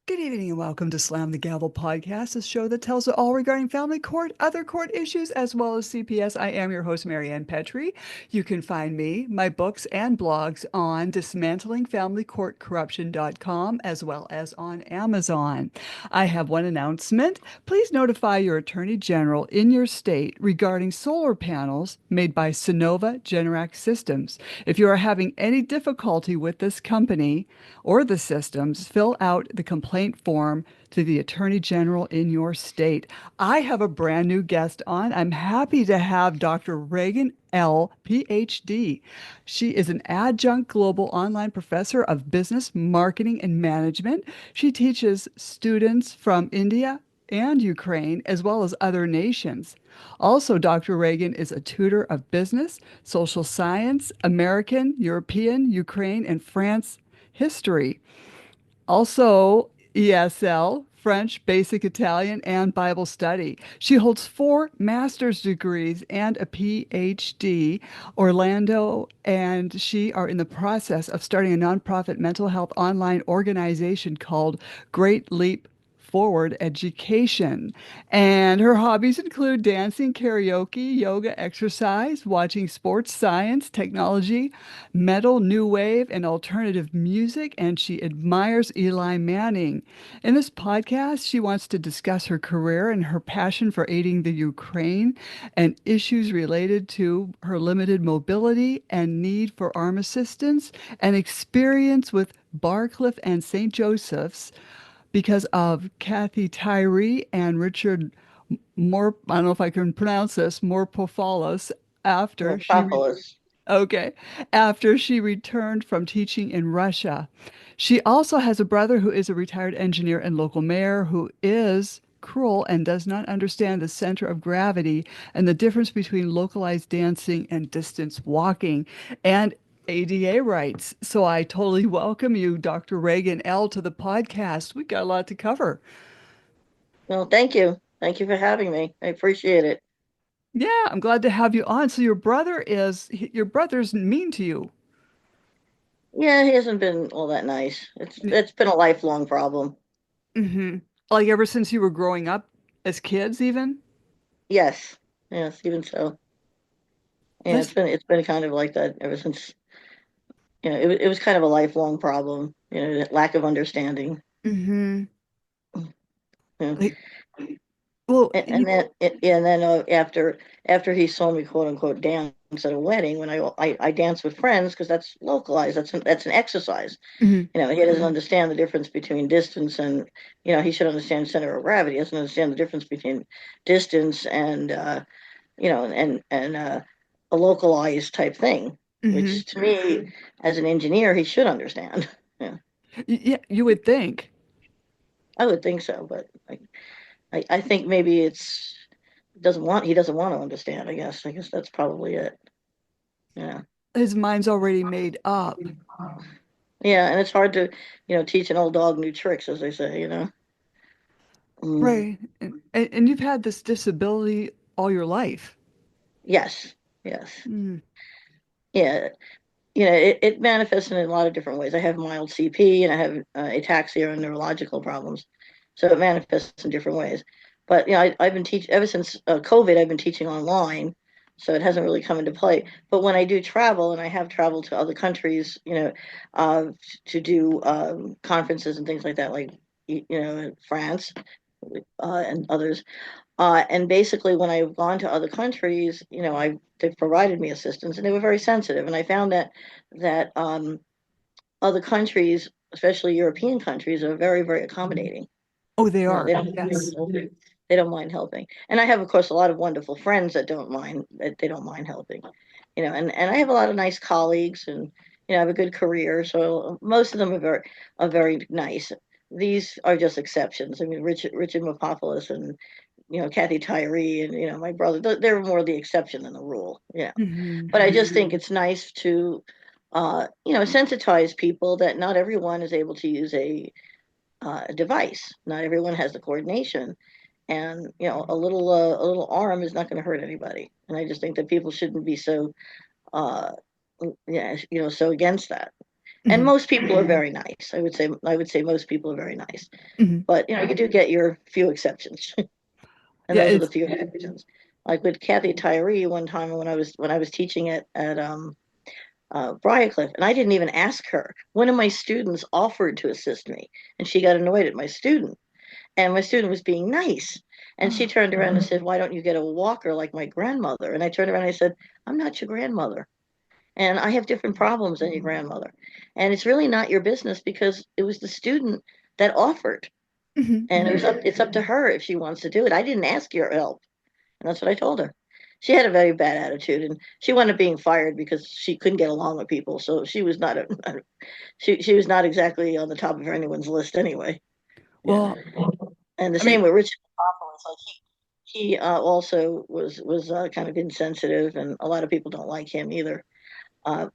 Good evening and welcome to Slam the Gavel podcast, a show that tells it all regarding family court, other court issues, as well as CPS. I am your host, Marianne Petrie. You can find me, my books, and blogs on dismantlingfamilycourtcorruption.com as well as on Amazon. I have one announcement. Please notify your Attorney General in your state regarding solar panels made by Sonova Generac Systems. If you are having any difficulty with this company or the systems, fill out the complaint form to the Attorney General in your state. I have a brand new guest on. I'm happy to have Dr. Reagan L, PhD. She is an adjunct global online professor of business, marketing, and management. She teaches students from India and Ukraine, as well as other nations. Also, Dr. Reagan is a tutor of business, social science, American, European, Ukraine, and France history. Also, ESL, French, Basic Italian, and Bible study. She holds 4 master's degrees and a PhD. Orlando and she are in the process of starting a nonprofit mental health online organization called Great Leap Forward Education. And her hobbies include dancing, karaoke, yoga, exercise, watching sports, science, technology, metal, new wave, and alternative music. And she admires Eli Manning. In this podcast, she wants to discuss her career and her passion for aiding the Ukraine and issues related to her limited mobility and need for arm assistance and experience with Barcliff and St. Joseph's because of Kathy Tyree and Richard I don't know if I can pronounce this, Morpofalos, after she re- Metropolis. okay, after she returned from teaching in Russia. She also has a brother who is a retired engineer and local mayor who is cruel and does not understand the center of gravity and the difference between localized dancing and distance walking and ADA rights. So I totally welcome you, Dr. Reagan L, to the podcast. We got a lot to cover. Well, thank you. Thank you for having me. I appreciate it. Yeah, I'm glad to have you on. So your brother's mean to you. Yeah, he hasn't been all that nice. It's been a lifelong problem. Mm-hmm. Like ever since you were growing up as kids, even? Yes, yes, even so. Yeah, This, it's been kind of like that ever since. It was kind of a lifelong problem. Lack of understanding. mm-hmm. Yeah. Like, well, And then after he saw me quote unquote dance at a wedding when I dance with friends because that's localized. That's an exercise. mhm. He doesn't understand the difference between distance and, he should understand center of gravity. He doesn't understand the difference between distance and, a localized type thing, Mm-hmm. which to me, as an engineer, he should understand. Yeah, Yeah, you would think. I would think so, but I think maybe he doesn't want to understand. I guess that's probably it. Yeah, His mind's already made up. yeah, and it's hard to, teach an old dog new tricks, as they say. Mm. Right. And you've had this disability all your life. Yes, yes, Mm. yeah. It manifests in a lot of different ways. I have mild CP and I have ataxia and neurological problems. So it manifests in different ways. But, I've been teaching ever since COVID, I've been teaching online. So it hasn't really come into play. But when I do travel, and I have traveled to other countries, uh, to do conferences and things like that, like, France and others, and basically, when I've gone to other countries, they've provided me assistance, and they were very sensitive. And I found that other countries, especially European countries, are very, very accommodating. Oh, they They are. don't Yes. they don't mind helping. And I have, of course, a lot of wonderful friends that they don't mind helping. And I have a lot of nice colleagues, and I have a good career. So most of them are very nice. These are just exceptions. I mean, Richard Mapopoulos and Kathy Tyree and my brother. They're more the exception than the rule. Yeah, Hmm. but I just think it's nice to, sensitize people that not everyone is able to use a device. Not everyone has the coordination, and a little arm is not going to hurt anybody. And I just think that people shouldn't be so, uh, yeah, so against that. And Hmm. most people are very nice. I would say most people are very nice. Hmm. But you do get your few exceptions, and Yeah, those are the it's few exceptions. Like with Kathy Tyree one time when I was teaching at Briarcliff, and I didn't even ask her. One of my students offered to assist me, and she got annoyed at my student, and my student was being nice. And she oh, turned around and said, "Why don't you get a walker like my grandmother?" And I turned around and I said, "I'm not your grandmother, and I have different problems than your grandmother. And it's really not your business because it was the student that offered, mhm, and mhm. it's up to her if she wants to do it. I didn't ask your help." And that's what I told her. She had a very bad attitude, and she wound up being fired because she couldn't get along with people. So she was not she was not exactly on the top of anyone's list anyway. Yeah. Well, And the I mean, same with Richard Popovich. Like he also was kind of insensitive, and a lot of people don't like him either. Uh,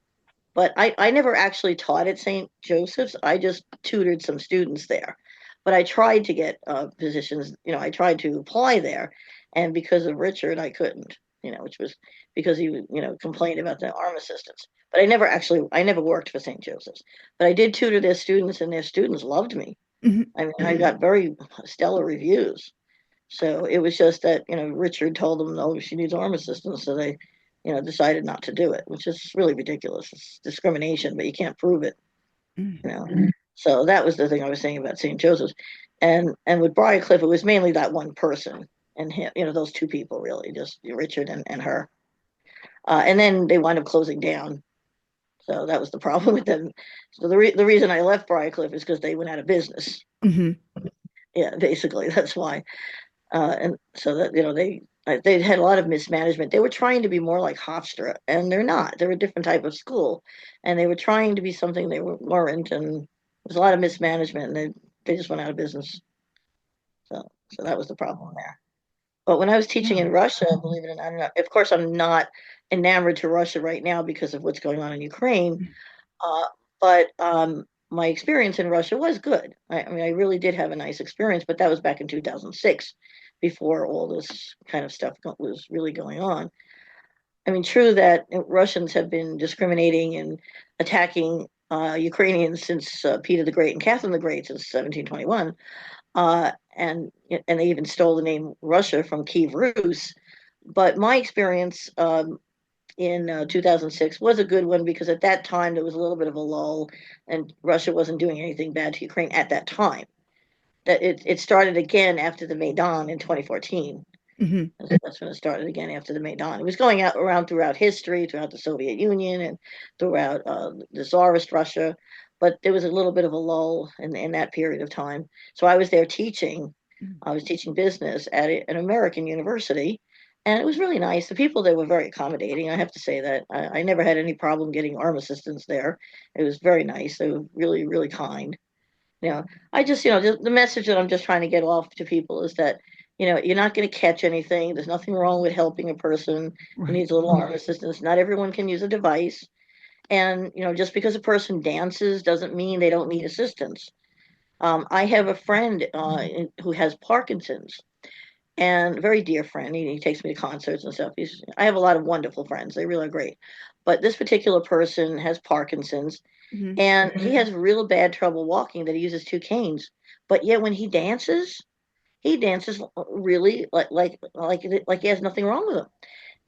but I never actually taught at St. Joseph's. I just tutored some students there. But I tried to get positions. I tried to apply there, and because of Richard, I couldn't. Which was because he complained about the arm assistants. But I never worked for St. Joseph's. But I did tutor their students, and their students loved me. mhm, I mean, I got very stellar reviews. So it was just that, Richard told them, no, she needs arm assistance. So they, decided not to do it, which is really ridiculous. It's discrimination, but you can't prove it, mm, you know. So that was the thing I was saying about St. Joseph's. And with Briarcliff, it was mainly that one person and him, those two people really, just Richard and her. And then they wound up closing down. So that was the problem with them. So the reason I left Briarcliff is because they went out of business. mhm, Yeah, basically, that's why. And so that they had a lot of mismanagement. They were trying to be more like Hofstra, and they're not. They're a different type of school, and they were trying to be something weren't. And there's a lot of mismanagement, and they just went out of business. So that was the problem there. But when I was teaching yeah. in Russia, believe it or not, of course, I'm not enamored to Russia right now because of what's going on in Ukraine. Mm. Uh, but my experience in Russia was good. I mean, I really did have a nice experience, but that was back in 2006, before all this kind of stuff was really going on. I mean, true that Russians have been discriminating and attacking Ukrainians since Peter the Great and Catherine the Great since 1721, and they even stole the name Russia from Kiev Rus. But my experience in 2006 was a good one because at that time there was a little bit of a lull, and Russia wasn't doing anything bad to Ukraine at that time. That it started again after the Maidan in 2014. Mhm. That's when it started again after the Maidan. It was going out around throughout history, throughout the Soviet Union, and throughout the Tsarist Russia. But there was a little bit of a lull in that period of time. So I was there teaching. Mm. I was teaching business at an American university, and it was really nice. The people there were very accommodating. I have to say that I never had any problem getting arm assistance there. It was very nice. They were really, really kind. You know, I just, the message that I'm just trying to get off to people is that, you're not going to catch anything. There's nothing wrong with helping a person who Right. needs a little arm assistance. Not everyone can use a device. And, just because a person dances doesn't mean they don't need assistance. I have a friend who has Parkinson's, and a very dear friend. He takes me to concerts and stuff. I have a lot of wonderful friends. They really are great. But this particular person has Parkinson's, Mhm. and he has real bad trouble walking that he uses two canes. But yet when he dances really like he has nothing wrong with him.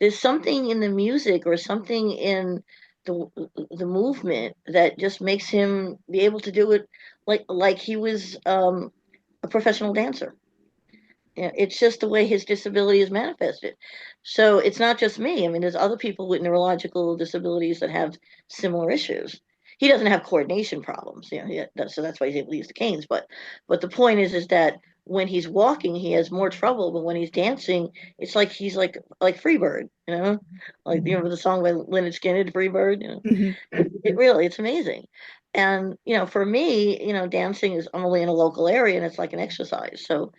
There's something in the music or something in the the movement that just makes him be able to do it like he was a professional dancer. Yeah, it's just the way his disability is manifested. So it's not just me. I mean, there's other people with neurological disabilities that have similar issues. He doesn't have coordination problems, so that's why he's able to use the canes. But the point is that when he's walking, he has more trouble. But when he's dancing, it's like he's like Freebird, like you remember the song by Leonard Skinner, Freebird. Mhm. It's amazing. And for me, dancing is I'm only in a local area, and it's like an exercise. So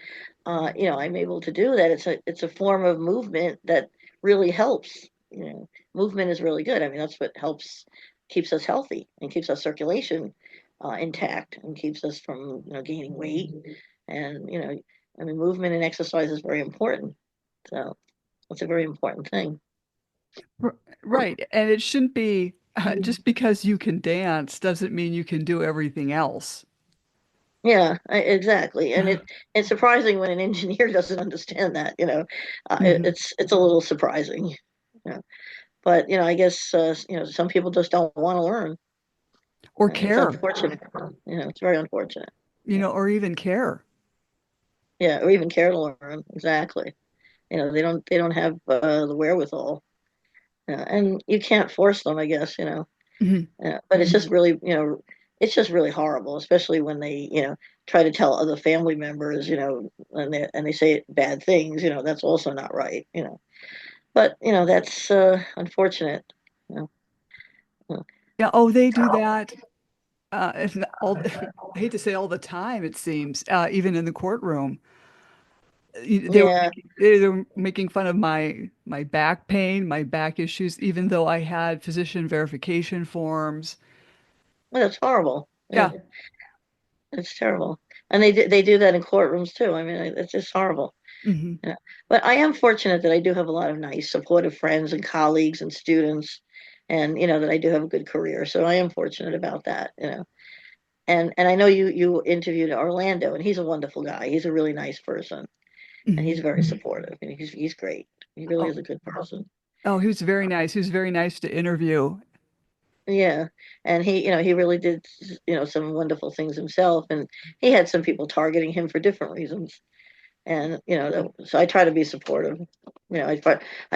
I'm able to do that. It's a form of movement that really helps. Movement is really good. I mean, that's what helps keeps us healthy and keeps our circulation intact and keeps us from gaining weight. And I mean, movement and exercise is very important. So it's a very important thing. R- Right. And it shouldn't be. Just because you can dance doesn't mean you can do everything else. Yeah, exactly. And it's surprising when an engineer doesn't understand that, Mhm. it's a little surprising. But I guess some people just don't want to learn. Or It's care, unfortunate. It's very unfortunate. Yeah, or even care. yeah, or even care to learn. Exactly. They don't have the wherewithal. And you can't force them, I guess. Mhm. But it's just really horrible, especially when they try to tell other family members, and they say bad things. That's also not right. But that's unfortunate. You know. Yeah, oh, they do that. If not all, I hate to say all the time, it seems, even in the courtroom. Yeah, They were making fun of my back pain, my back issues, even though I had physician verification forms. well, that's horrible. Yeah, Yeah. it's terrible. And they do that in courtrooms too. I mean, it's just horrible. Hmm. Yeah. But I am fortunate that I do have a lot of nice, supportive friends and colleagues and students, and that I do have a good career. So I am fortunate about that. And I know you interviewed Orlando, and he's a wonderful guy. He's a really nice person, and Hmm. he's very supportive, and he's great. He really Oh, is a good person. oh, he was very nice. He was very nice to interview. Yeah, and he really did some wonderful things himself, and he had some people targeting him for different reasons. And so I try to be supportive. I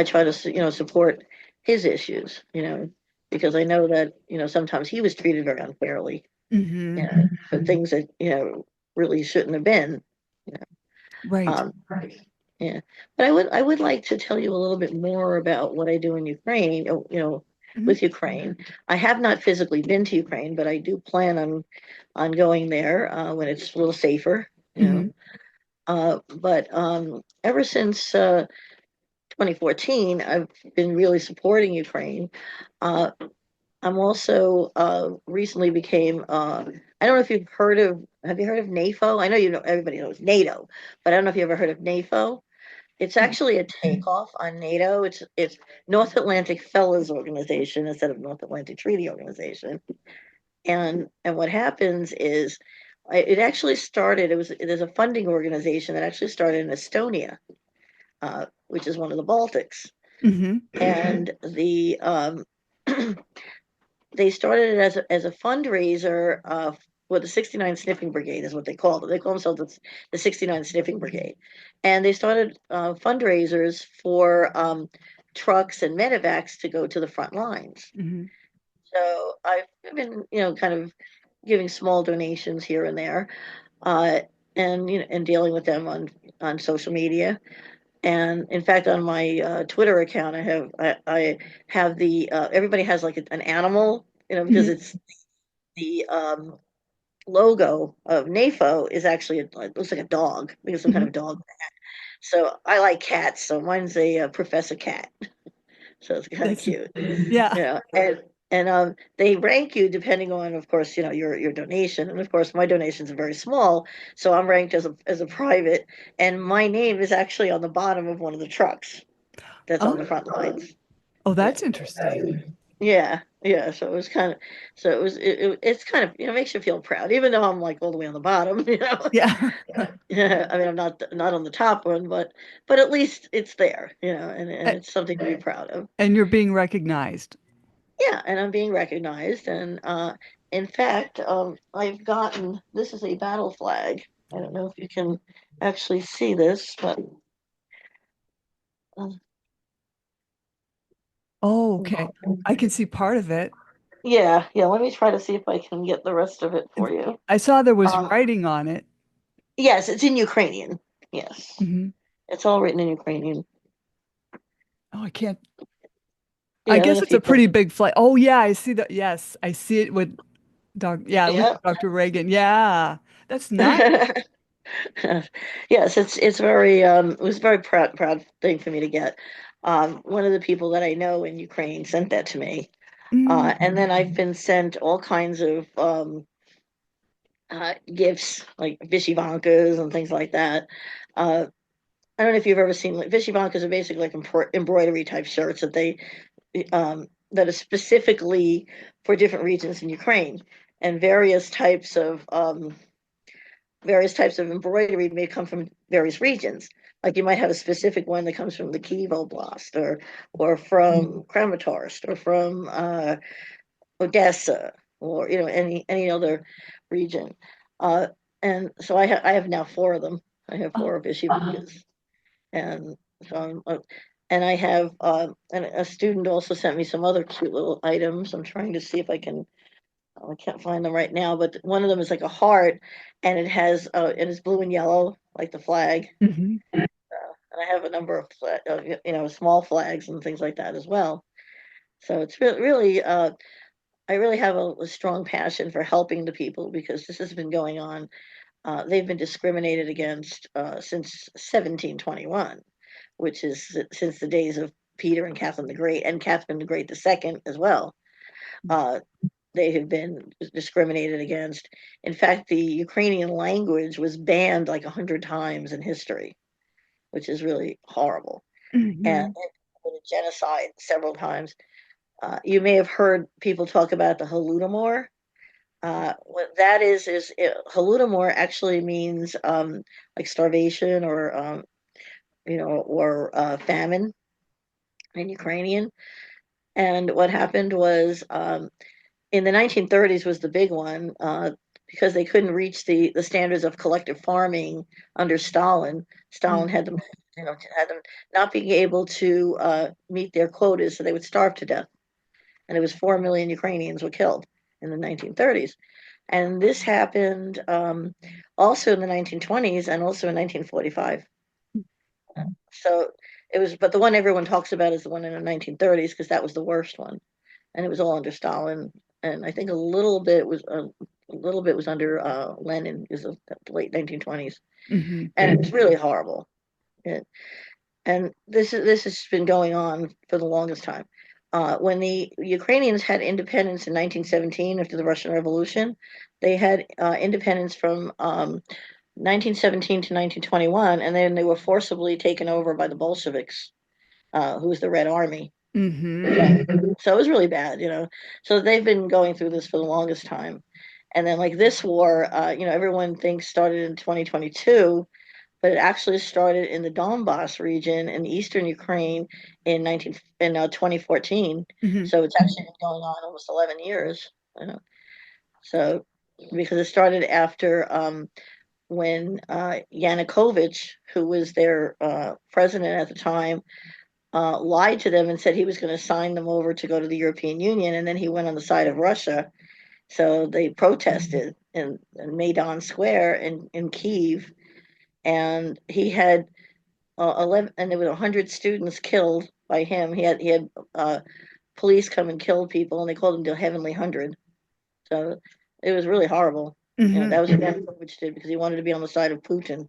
try to support his issues. Because I know that sometimes he was treated very unfairly. Hmm. For things that really shouldn't have been. You know, Right. right. Yeah, but I would like to tell you a little bit more about what I do in Ukraine. Hmm. With Ukraine, I have not physically been to Ukraine, but I do plan on going there when it's a little safer. You know. Hmm. But ever since 2014, I've been really supporting Ukraine. Uh, I'm also recently became. I don't know if you've heard of. Have you heard of NAFO? I know everybody knows NATO, but I don't know if you ever heard of NAFO. It's actually a takeoff on NATO. It's North Atlantic Fellows Organization instead of North Atlantic Treaty Organization. And what happens is, it actually started. There's a funding organization that actually started in Estonia, which is one of the Baltics, Hmm. and they started it as a fundraiser for the 69 Sniffing Brigade is what they called it. They call themselves the 69 Sniffing Brigade, and they started fundraisers for trucks and medevacs to go to the front lines. Hmm. So I've been, kind of giving small donations here and there, uh, and dealing with them on social media. And in fact, on my Twitter account, I have the everybody has like an animal, because Hmm. it's the logo of NAFO is actually it looks like a dog, because some kind Hmm. of dog. So I like cats, so mine's a Professor Cat, so it's kind of That's, cute. yeah. And they rank you depending on, of course, your donation, and of course my donations are very small, so I'm ranked as a private, and my name is actually on the bottom of one of the trucks that's on Oh, the front lines. oh, Yeah, that's interesting. yeah, yeah. It's kind of makes you feel proud, even though I'm like all the way on the bottom. Yeah. Yeah. I mean, I'm not on the top one, but at least it's there. And A- it's something to be proud of. And you're being recognized. Yeah, and I'm being recognized. And in fact, I've gotten this is a battle flag. I don't know if you can actually see this, but uh, Oh, okay. I can see part of it. yeah, yeah. Let me try to see if I can get the rest of it for you. I saw there was Um, writing on it. yes, it's in Ukrainian. Yes, Hmm. it's all written in Ukrainian. Oh, I can't. I Yeah, let guess me it's see a if I pretty big flight. Oh, yeah, I see that. Yes, I see it with yeah, with yeah. Dr. Reagan. Yeah, that's nice. Yes, it's it was a very proud thing for me to get. One of the people that I know in Ukraine sent that to me. Mm. And then I've been sent all kinds of gifts, like vishivankas and things like that. Uh, I don't know if you've ever seen, like, vishivankas are basically like embroidery type shirts that they that are specifically for different regions in Ukraine, and various types of embroidery may come from various regions. Like you might have a specific one that comes from the Kiev Oblast, or from Kramatorsk, or from Odessa, or any other region. Uh, and so I have now four of them. I have Oh, four of Ishivakas, and so and I have and a student also sent me some other cute little items. I'm trying to see if I can. I can't find them right now, but one of them is like a heart, and and it's blue and yellow like the flag. mhm. And I have a number of small flags and things like that as well. So it's really I really have a strong passion for helping the people because this has been going on. They've been discriminated against since 1721, which is since the days of Peter and Catherine the Great, and Catherine the Great II as well. Uh, they have been discriminated against. In fact, the Ukrainian language was banned like 100 times in history, which is really horrible. Mhm. And genocide several times. You may have heard people talk about the Holodomor. What that is Holodomor actually means like starvation or famine in Ukrainian. And what happened was in the 1930s was the big one because they couldn't reach the standards of collective farming under Stalin. Stalin Mhm. had them not being able to meet their quotas, so they would starve to death. And it was 4 million Ukrainians were killed in the 1930s. And this happened also in the 1920s and also in 1945. So it was, but the one everyone talks about is the one in the 1930s because that was the worst one, and it was all under Stalin, and I think a little bit was under Lenin, is the late 1920s, Mhm. and it's really horrible. It, and this has been going on for the longest time. When the Ukrainians had independence in 1917 after the Russian Revolution, they had independence from 1917 to 1921, and then they were forcibly taken over by the Bolsheviks, who was the Red Army. Mhm. So it was really bad. So they've been going through this for the longest time. And then, like this war, everyone thinks started in 2022, but it actually started in the Donbass region in eastern Ukraine in 2014. Mhm. So it's actually been going on almost 11 years. You know? So because it started after when Yanukovych, who was their president at the time, lied to them and said he was going to sign them over to go to the European Union, and then he went on the side of Russia. So they protested in Maidan Square in Kiev, and he had 11, and there were 100 students killed by him. He had police come and kill people, and they called him the Heavenly Hundred. So it was really horrible. That Mhm. was what Yanukovych did because he wanted to be on the side of Putin.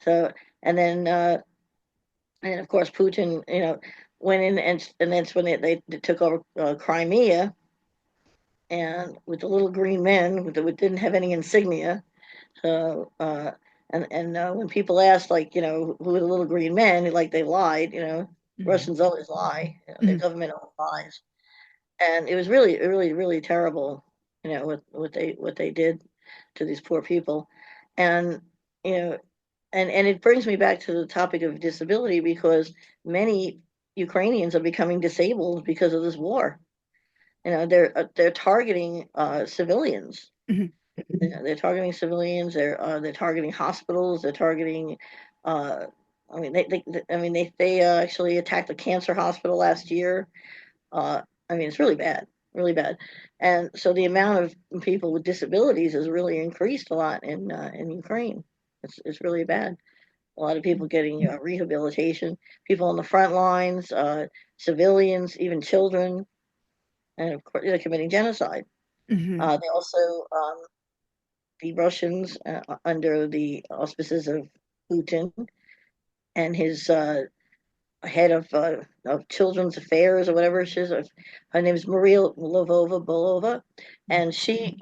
So and then of course Putin, went in, and that's when they took over Crimea, and with the little green men that didn't have any insignia. So and when people asked, like, who are the little green men, like, they lied. Mhm. Russians always lie. Their Mhm. government always lies, and it was really, really, really terrible. What they did to these poor people, and you know and it brings me back to the topic of disability because many Ukrainians are becoming disabled because of this war. They're targeting civilians. Mhm. They're targeting civilians. They're targeting hospitals. They're targeting. Uh, I mean, they actually attacked a cancer hospital last year. Uh, it's really bad. And so the amount of people with disabilities has really increased a lot in Ukraine. It's really bad. A lot of people getting rehabilitation, people on the front lines, civilians, even children, and of course they're committing genocide. Mhm. They also, the Russians, under the auspices of Putin and his head of children's affairs or whatever she is. Her name is Maria Lvova Bolova, and she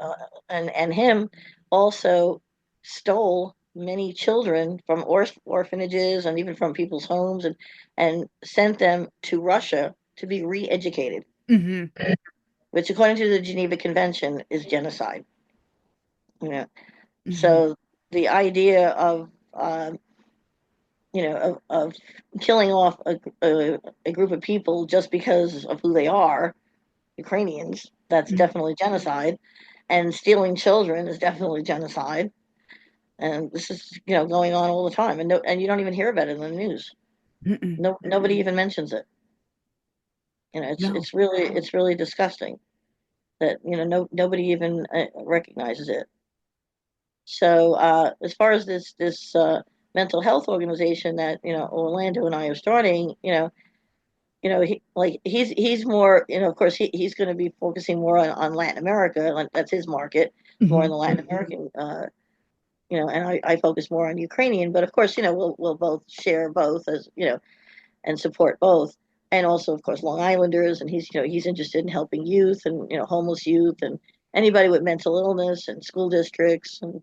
and him also stole many children from orphanages and even from people's homes, and sent them to Russia to be re-educated. Hmm. which according to the Geneva Convention is genocide. You know, Hmm. so the idea of of killing off a group of people just because of who they are, Ukrainians, that's definitely genocide, and stealing children is definitely genocide. And this is going on all the time, and and you don't even hear about it in the news. Mm-mm. No, nobody even mentions it. No. It's really disgusting that nobody even recognizes it. So as far as this mental health organization that Orlando and I are starting, he's more, of course he's going to be focusing more on Latin America. Like, that's his market, more in Hmm. the Latin American, and I focus more on Ukrainian. But of course, we'll both share both, as and support both. And also, of course, Long Islanders, and he's interested in helping youth and homeless youth and anybody with mental illness and school districts and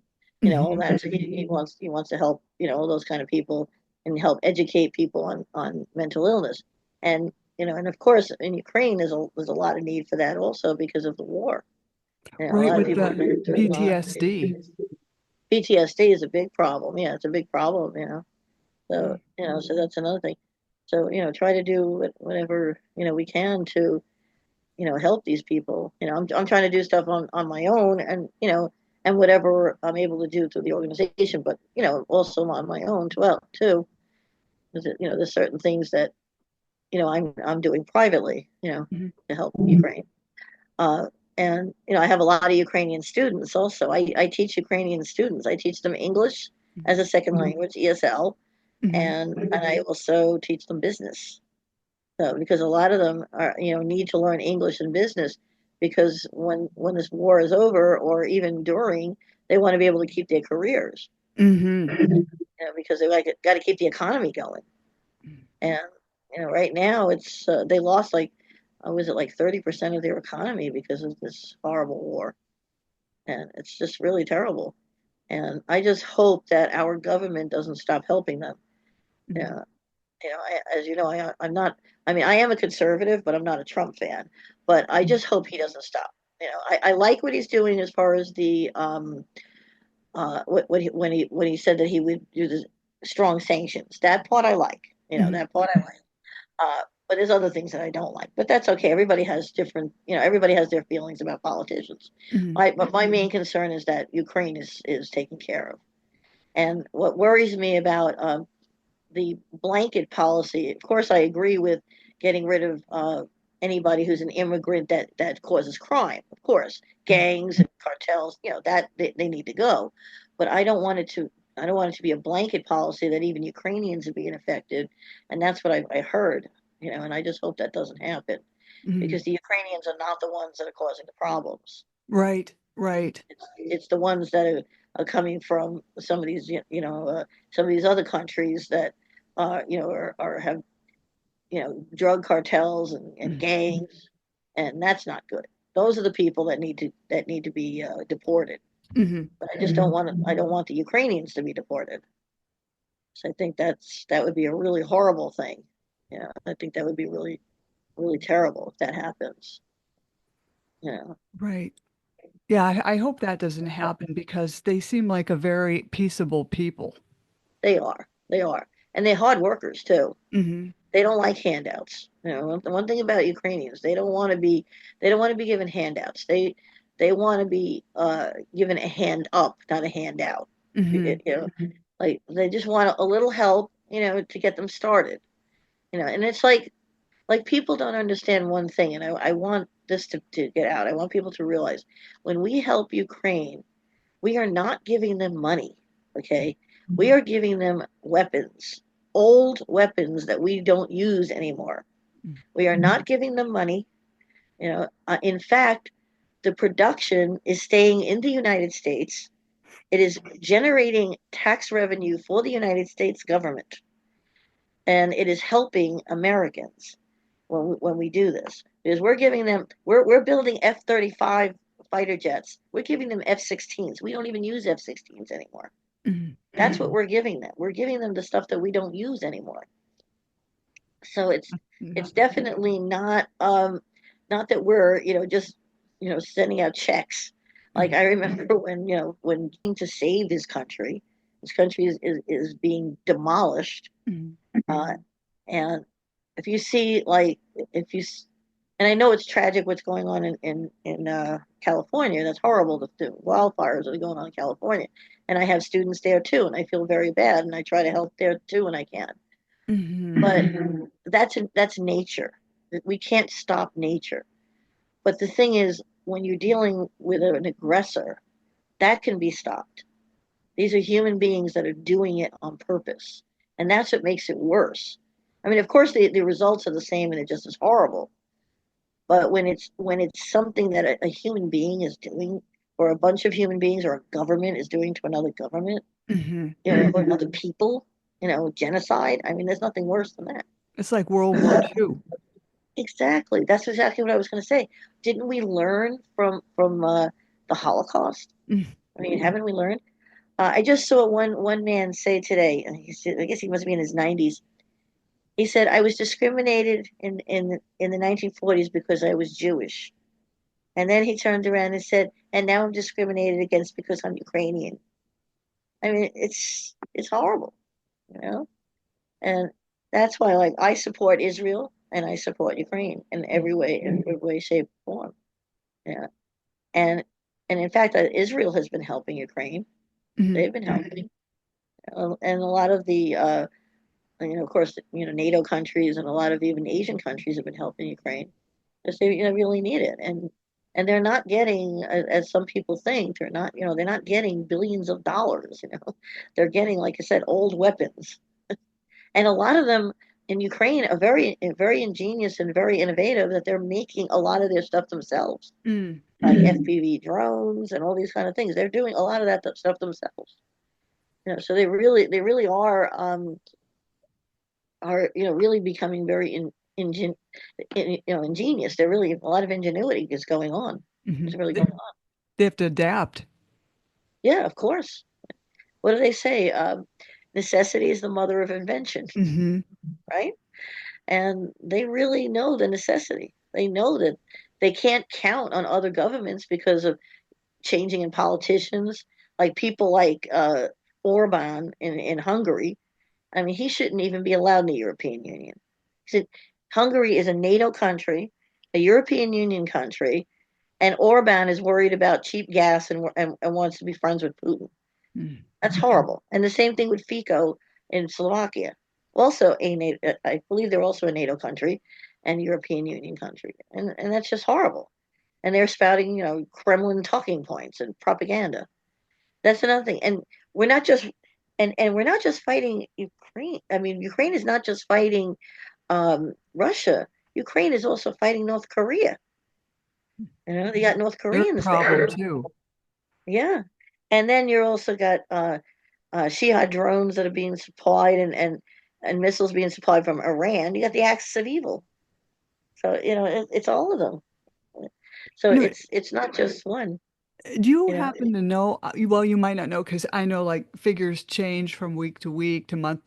all Hmm. that. So he wants to help all those kind of people and help educate people on mental illness. And and of course in Ukraine there's a lot of need for that also because of the war. A Right, lot of with people have the been through a lot. PTSD. PTSD is a big problem. Yeah, it's a big problem. So, Mm. so that's another thing. So, try to do whatever, we can to, help these people. I'm trying to do stuff on my own and, and whatever I'm able to do through the organization, but, also on my own too. Because, there's certain things that, I'm doing privately, Mhm. to help Ukraine. Uh, and, I have a lot of Ukrainian students also. I teach Ukrainian students. I teach them English as a second language, ESL, Mhm. and I also teach them business. So because a lot of them are need to learn English and business because when this war is over or even during, they want to be able to keep their careers. Mhm. Because they got to keep the economy going. And right now it's they lost like was it like 30% of their economy because of this horrible war, and it's just really terrible. And I just hope that our government doesn't stop helping them. Mhm. Yeah, as you know, I'm not. I mean, I am a conservative, but I'm not a Trump fan. But I just hope he doesn't stop. I like what he's doing as far as the when he said that he would do the strong sanctions. That part I like. Mhm. That part I like. But there's other things that I don't like. But that's okay. Everybody has different. Everybody has their feelings about politicians. Mhm. But my main concern is that Ukraine is taken care of. And what worries me about the blanket policy. Of course, I agree with getting rid of anybody who's an immigrant that causes crime. Of course, Mhm. gangs and cartels, that they need to go. But I don't want it to. I don't want it to be a blanket policy that even Ukrainians are being affected, and that's what I heard. And I just hope that doesn't happen Mhm. because the Ukrainians are not the ones that are causing the problems. Right, right. It's the ones that are coming from some of these, some of these other countries that, are have drug cartels and Mhm. gangs, and that's not good. Those are the people that need to be deported. Mhm. But I just don't want to. I don't want the Ukrainians to be deported. So I think that would be a really horrible thing. I think that would be really really terrible if that happens. Yeah, Right. Yeah, I hope that doesn't happen because they seem like a very peaceable people. they are. They are, and they're hard workers too. Hmm. They don't like handouts. One thing about Ukrainians, they don't want to be given handouts. They want to be given a hand up, not a handout. Hmm. Like they just want a little help, to get them started. And it's like people don't understand one thing, and I want this to get out. I want people to realize when we help Ukraine, we are not giving them money, okay? We are giving them weapons, old weapons that we don't use anymore. We are not giving them money. In fact, the production is staying in the United States. It is generating tax revenue for the United States government, and it is helping Americans when we do this because we're building F-35 fighter jets. We're giving them F-16s. We don't even use F-16s anymore. Hmm. That's what we're giving them. We're giving them the stuff that we don't use anymore. So it's definitely not not that we're, just, sending out checks. Like Mhm. I remember when, when to save his country is being demolished. Mhm. Uh, and if you see, like, if you, and I know it's tragic what's going on in California. That's horrible. The wildfires that are going on in California, and I have students there too, and I feel very bad, and I try to help there too when I can. Mhm. But that's nature. We can't stop nature. But the thing is, when you're dealing with an aggressor, that can be stopped. These are human beings that are doing it on purpose, and that's what makes it worse. I mean, of course, the results are the same, and it just is horrible. But when it's something that a human being is doing, or a bunch of human beings, or a government is doing to another government, Mhm. or another people, genocide. I mean, there's nothing worse than that. It's like World War II. Exactly. That's exactly what I was going to say. Didn't we learn from the Holocaust? Mm. I mean, haven't we learned? I just saw one man say today, and he said, I guess he must be in his 90s. He said, "I was discriminated in the 1940s because I was Jewish." And then he turned around and said, "And now I'm discriminated against because I'm Ukrainian." I mean, it's horrible, you know? And that's why, like, I support Israel and I support Ukraine in every way, shape, form. Yeah. And and in fact, Israel has been helping Ukraine. Mhm. They've been helping, and a lot of the, of course, NATO countries and a lot of even Asian countries have been helping Ukraine because they, really need it. And they're not getting, as some people think, they're not getting billions of dollars. They're getting, like I said, old weapons, and a lot of them in Ukraine are very ingenious and very innovative. That they're making a lot of their stuff themselves, Mm. like FPV drones and all these kind of things. They're doing a lot of that stuff themselves. So they really are really becoming very ingenious. They're really a lot of ingenuity is going on. It's Mhm. really going on. They have to adapt. Yeah, of course. What do they say? Necessity is the mother of invention, Mhm. right? And they really know the necessity. They know that they can't count on other governments because of changing in politicians, like people like Orban in Hungary. I mean, he shouldn't even be allowed in the European Union. He said, Hungary is a NATO country, a European Union country, and Orban is worried about cheap gas and wants to be friends with Putin. Mm. That's horrible. And the same thing with Fico in Slovakia. Also a NATO, I believe they're also a NATO country and European Union country. And that's just horrible. And they're spouting, Kremlin talking points and propaganda. That's another thing. And we're not just and we're not just fighting Ukraine. I mean, Ukraine is not just fighting Russia. Ukraine is also fighting North Korea. They got North They're a Koreans problem there. too. Yeah. And then you're also got Shihad drones that are being supplied and missiles being supplied from Iran. You got the axis of evil. So it's all of them. So You know, it's not just one. do you You know, happen to know? Well, you might not know because I know like figures change from week to week to month.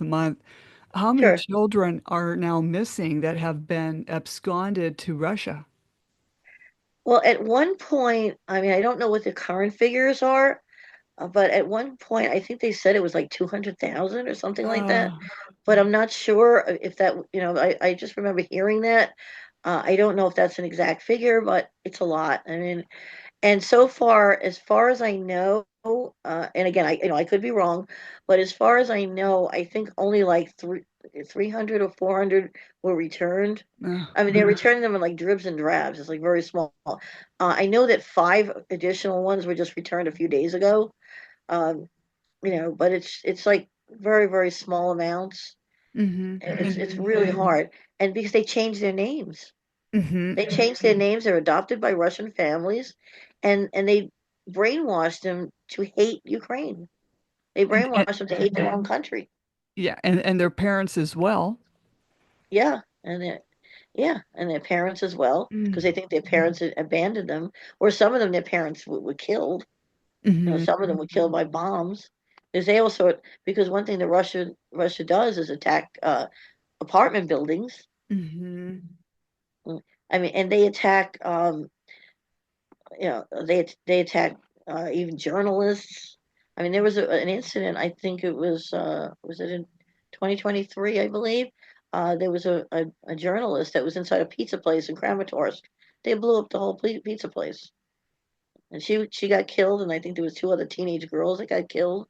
How many sure. children are now missing that have been absconded to Russia? Well, at one point, I mean, I don't know what the current figures are, but at one point, I think they said it was like 200,000 or something like that. Uh, But I'm not sure if that, I just remember hearing that. I don't know if that's an exact figure, but it's a lot. I mean, and so far, as far as I know, and again, I could be wrong, but as far as I know, I think only like 300 or 400 were returned. uh, I mean, they're returning them in like dribs and drabs. It's like very small. I know that 5 additional ones were just returned a few days ago. Um, but it's like very small amounts. hmm And it's And it's really hard, and because they changed their names. hmm They changed their names. They're adopted by Russian families, and they brainwashed them to hate Ukraine. They and brainwashed them to hate their own country. yeah, and their parents as well. Yeah, and their parents as well, because they think their parents had abandoned them, or some of them, their parents were killed. Mm-hmm. Some of them were killed by bombs. Because they also, because one thing that Russia does is attack apartment buildings. Hmm. I mean, and they attack, they attack even journalists. I mean, there was an incident. I think it was it in 2023, I believe. There was a journalist that was inside a pizza place in Kramatorsk. They blew up the whole pizza place, and she got killed. And I think there was two other teenage girls that got killed.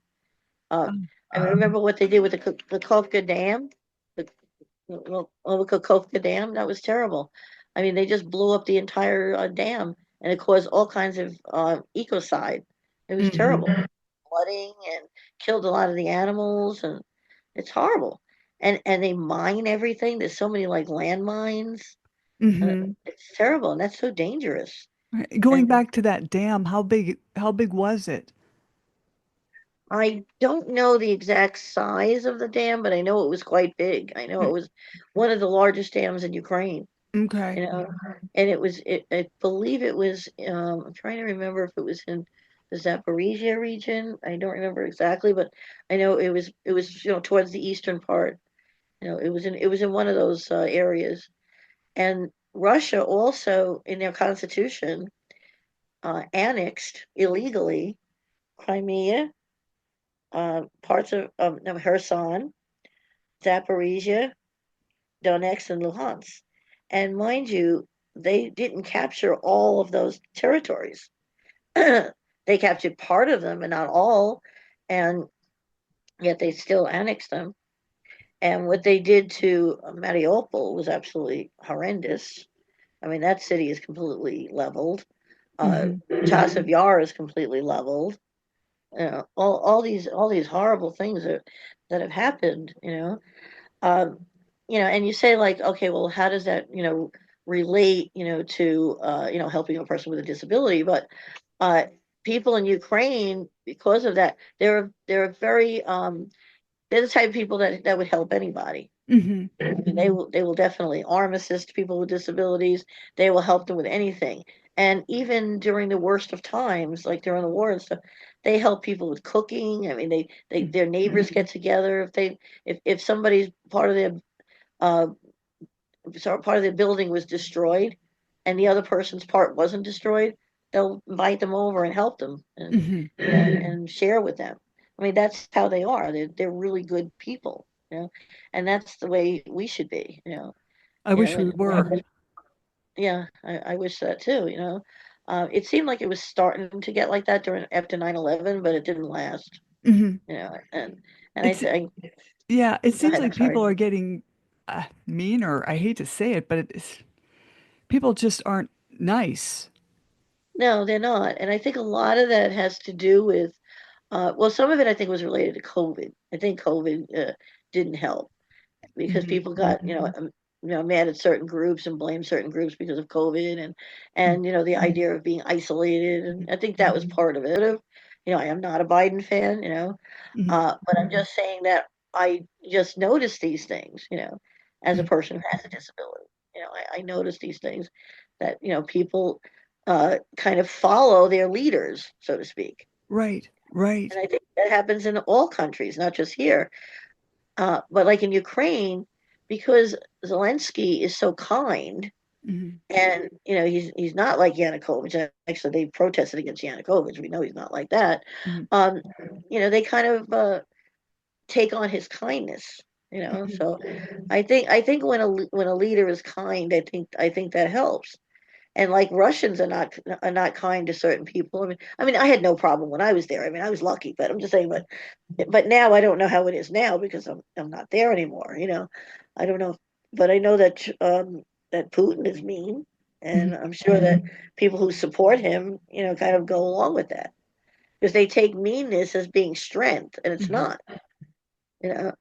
Uh, Oh. I remember what they did with the Kovka Dam, the Kovka Dam. That was terrible. I mean, they just blew up the entire dam, and it caused all kinds of ecocide. It was terrible, Mm-hmm. flooding, and killed a lot of the animals, and it's horrible. And they mine everything. There's so many like landmines. Mm-hmm. It's terrible, and that's so dangerous. Going And back to that dam, how big was it? I don't know the exact size of the dam, but I know it was quite big. I know it was one of the largest dams in Ukraine, Okay. and I believe it was, I'm trying to remember if it was in the Zaporizhia region. I don't remember exactly, but I know it was, towards the eastern part. It was in one of those areas. And Russia also, in their constitution, annexed illegally Crimea, parts of no, Kherson, Zaporizhia, Donetsk, and Luhansk. And mind you, they didn't capture all of those territories. They captured part of them and not all, and yet they still annexed them. And what they did to Mariupol was absolutely horrendous. I mean, that city is completely leveled. Mm-hmm. Chasiv Yar is completely leveled. All these horrible things that have happened. Um, and you say like, okay, well, how does that, relate, to, helping a person with a disability? But uh, people in Ukraine, because of that, they're very, they're the type of people that would help anybody. Mm-hmm. And they will definitely arm assist people with disabilities. They will help them with anything. And even during the worst of times, like during the war and stuff, they help people with cooking. I mean, their neighbors get together if somebody's uh part of their building was destroyed, and the other person's part wasn't destroyed, they'll invite them over and help them Mm-hmm. and share with them. I mean, that's how they are. They're really good people, and that's the way we should be. I wish we And were. yeah, I wish that too. It seemed like it was starting to get like that during after 9/11, but it didn't last. Mm-hmm. And I It's think, Yeah, it go seems ahead. I'm like people sorry. are getting meaner. I hate to say it, but people just aren't nice. No, they're not. And I think a lot of that has to do with, well, some of it I think was related to COVID. I think COVID didn't help because Hmm. people got, mad at certain groups and blamed certain groups because of COVID and the idea of being isolated. And I think that was part of it. I am not a Biden fan, Hmm. but I'm just saying that I just noticed these things, as a Hmm. person who has a disability. I noticed these things that, people kind of follow their leaders, so to speak. Right, right. And I think that happens in all countries, not just here. But like in Ukraine, because Zelensky is so kind, Hmm. and he's not like Yanukovych. Actually, they protested against Yanukovych. We know he's not like that. Hmm. Um, they kind of take on his kindness. Hmm. So I think when a leader is kind, I think that helps. And like Russians are not kind to certain people. I mean, I had no problem when I was there. I mean, I was lucky, but I'm just saying. But now I don't know how it is now because I'm not there anymore. I don't know, but I know that Putin is mean, Hmm. and I'm sure that people who support him, kind of go along with that because they take meanness as being strength, and it's Hmm. not. You know,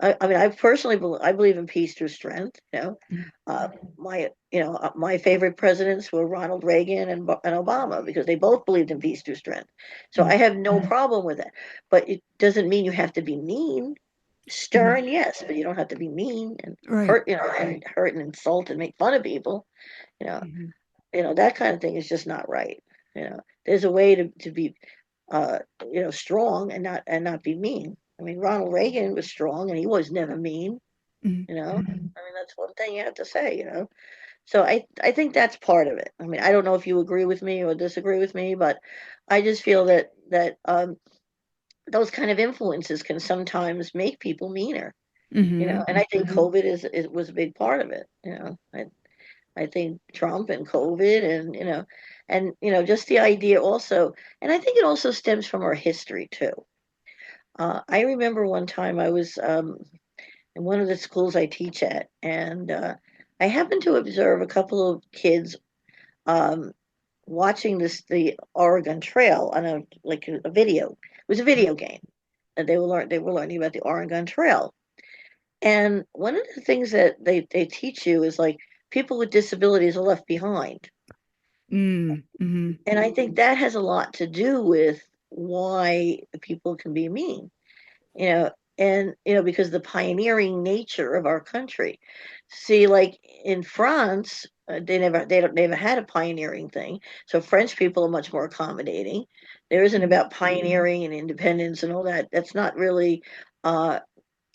I mean, I personally I believe in peace through strength. Uh, my favorite presidents were Ronald Reagan and Obama because they both believed in peace through strength. So I Hmm. have no problem with that. But it doesn't mean you have to be mean. Hmm. Stern, yes, but you don't have to be mean and Right. hurt and insult and make fun of people. You know, Hmm. that kind of thing is just not right. There's a way to be, uh, strong and not be mean. I mean, Ronald Reagan was strong and he was never mean. Hmm. I mean, that's one thing you have to say. So I think that's part of it. I mean, I don't know if you agree with me or disagree with me, but I just feel that those kind of influences can sometimes make people meaner, Mm-hmm. and I think COVID is was a big part of it. I think Trump and COVID and just the idea also, and I think it also stems from our history too. I remember one time I was in one of the schools I teach at, and I happened to observe a couple of kids um, watching the Oregon Trail on a video. It was a video game that they were learning about the Oregon Trail. And one of the things that they teach you is like people with disabilities are left behind. Mm-hmm. And I think that has a lot to do with why people can be mean, you know, and because the pioneering nature of our country. See, like in France, they never had a pioneering thing. So French people are much more accommodating. There isn't about pioneering and independence and all that. That's not really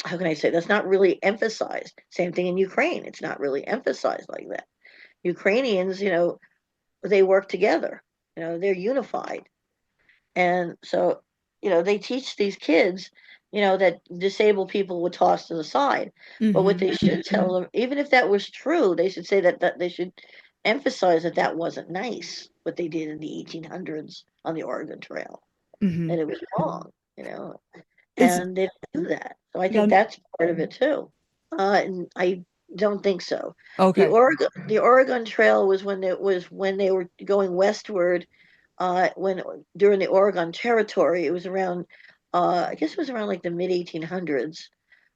how can I say, that's not really emphasized. Same thing in Ukraine. It's not really emphasized like that. Ukrainians, they work together. They're unified. And so, they teach these kids, that disabled people were tossed to the side. But what Mm-hmm. they should tell them, even if that was true, they should say that they should emphasize that that wasn't nice, what they did in the 1800s on the Oregon Trail, Mm-hmm. that it was wrong. It's And they don't do that. So I yeah. think that's part of it too. And I don't think so. Okay. The Oregon Trail was when they were going westward. When during the Oregon Territory, it was around. I guess it was around like the mid 1800s,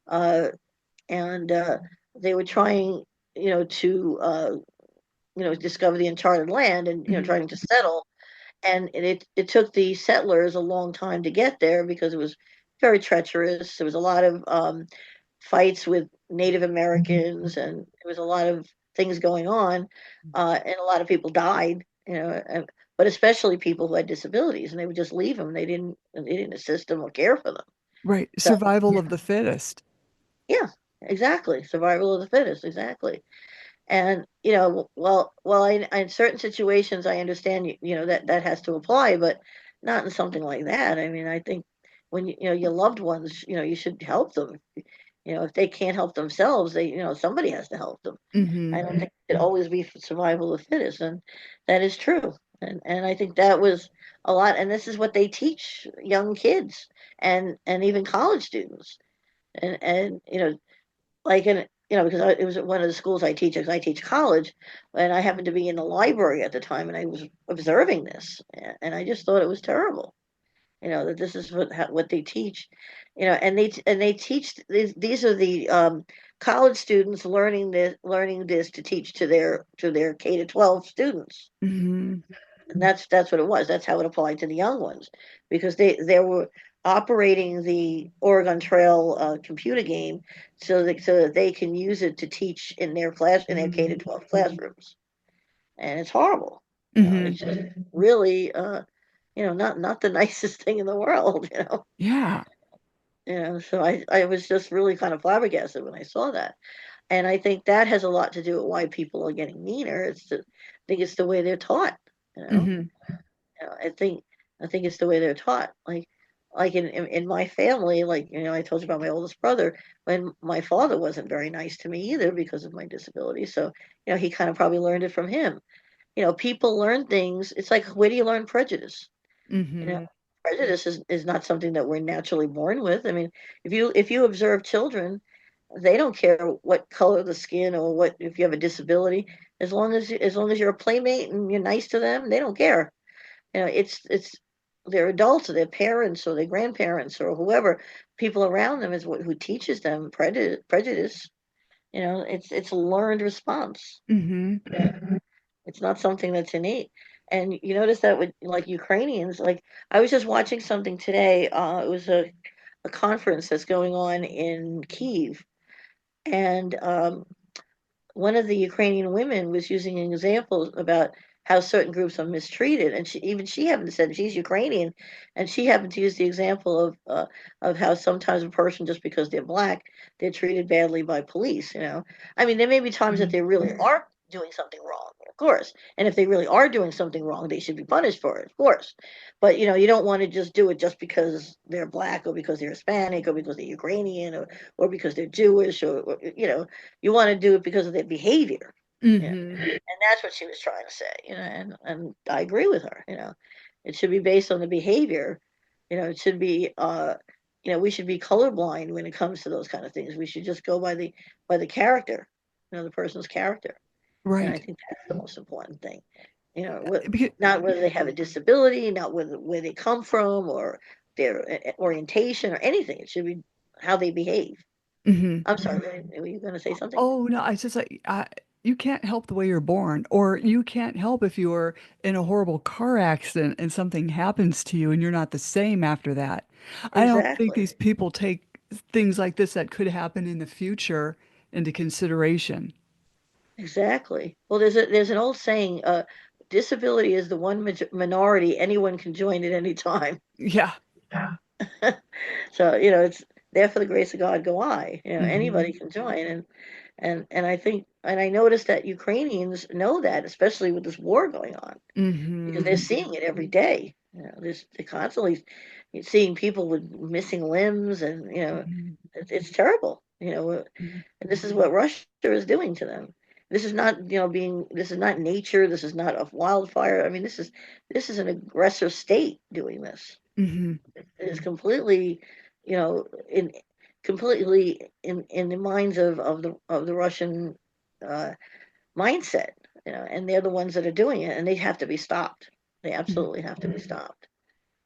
uh, and they were trying, to discover the uncharted land and Mm-hmm. trying to settle, and it took the settlers a long time to get there because it was very treacherous. There was a lot of fights with Native Americans, and there was a lot of things going on, and a lot of people died. But especially people who had disabilities, and they would just leave them. They didn't assist them or care for them. Right. So Survival of the fittest. yeah, exactly, survival of the fittest, exactly. And well, in certain situations, I understand that has to apply, but not in something like that. I mean, I think when your loved ones, you should help them. If they can't help themselves, somebody has to help them. Mm-hmm. I don't think it always be survival of the fittest, and that is true. And I think that was a lot. And this is what they teach young kids and even college students. And like in because it was at one of the schools I teach, because I teach college, and I happened to be in the library at the time, and I was observing this, and I just thought it was terrible. That this is what they teach, and they teach these are the college students learning this to teach to their K-12 students, Mm-hmm. and that's what it was. That's how it applied to the young ones, because they were operating the Oregon Trail computer game so that they can use it to teach in their K-12 classrooms, and it's horrible. Mm-hmm. It's just really not the nicest thing in the world. Yeah. So I was just really kind of flabbergasted when I saw that, and I think that has a lot to do with why people are getting meaner. I think it's the way they're taught. You know. Mm-hmm. I think it's the way they're taught. Like in my family, like I told you about my oldest brother. When my father wasn't very nice to me either because of my disability, so he kind of probably learned it from him. People learn things. It's like, where do you learn prejudice? You know, Mm-hmm. prejudice is not something that we're naturally born with. I mean, if you observe children, they don't care what color of the skin or what if you have a disability, as long as you're a playmate and you're nice to them, they don't care. It's their adults or their parents or their grandparents or whoever, people around them is who teaches them prejudice. It's a learned response. Mm-hmm. It's not something that's innate. And you notice that with like Ukrainians, like I was just watching something today. It was a conference that's going on in Kiev, and one of the Ukrainian women was using an example about how certain groups are mistreated, and she happened to say she's Ukrainian, and she happened to use the example of how sometimes a person, just because they're black, they're treated badly by police. I mean, there may be times that they really are doing something wrong, of course. And if they really are doing something wrong, they should be punished for it, of course. But you don't want to just do it just because they're black or because they're Hispanic or because they're Ukrainian or because they're Jewish or you want to do it because of their behavior. Yeah. Mm-hmm. And that's what she was trying to say, and I agree with her. It should be based on the behavior. It should be we should be colorblind when it comes to those kind of things. We should just go by the character, the person's character. And I Right. think that's the most important thing. What, Because, not whether they have a disability, not where they come from or their orientation or anything. It should be how they behave. mhm. I'm sorry, were you going to say something? Oh no, I just like you can't help the way you're born, or you can't help if you're in a horrible car accident and something happens to you and you're not the same after that. I don't think Exactly. these people take things like this that could happen in the future into consideration. Exactly. Well, there's an old saying, disability is the one minority anyone can join at any time. Yeah. So, it's there for the grace of God go I. Hmm. Anybody can join, and I think, and I noticed that Ukrainians know that, especially with this war going on, because they're Hmm. seeing it every day. They're constantly seeing people with missing limbs, and Hmm. it's terrible. And this is what Russia is doing to them. This is not, this is not nature. This is not a wildfire. I mean, this is an aggressive state doing this. Hmm. It is completely, you know, in completely in the minds of the Russian uh, mindset. And they're the ones that are doing it, and they have to be stopped. They absolutely have to be stopped.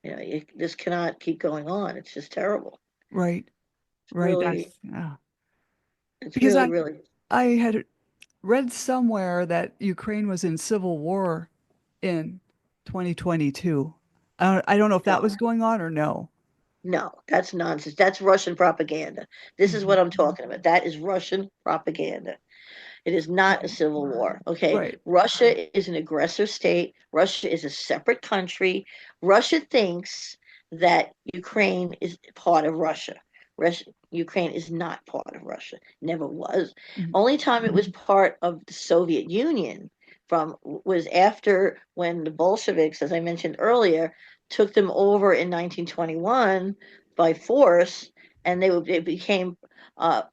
This cannot keep going on. It's just terrible. Right. It's Right. really, it's Because really, really. I had read somewhere that Ukraine was in civil war in 2022. I don't know if that was No, going on or no. no, that's nonsense. That's Russian propaganda. This is Mhm. what I'm talking about. That is Russian propaganda. It is not a civil war. Okay. Right. Russia is an aggressor state. Russia is a separate country. Russia thinks that Ukraine is part of Russia. Ukraine is not part of Russia. Never was. Mhm. Only time it was part of the Soviet Union from was after when the Bolsheviks, as I mentioned earlier, took them over in 1921 by force, and they became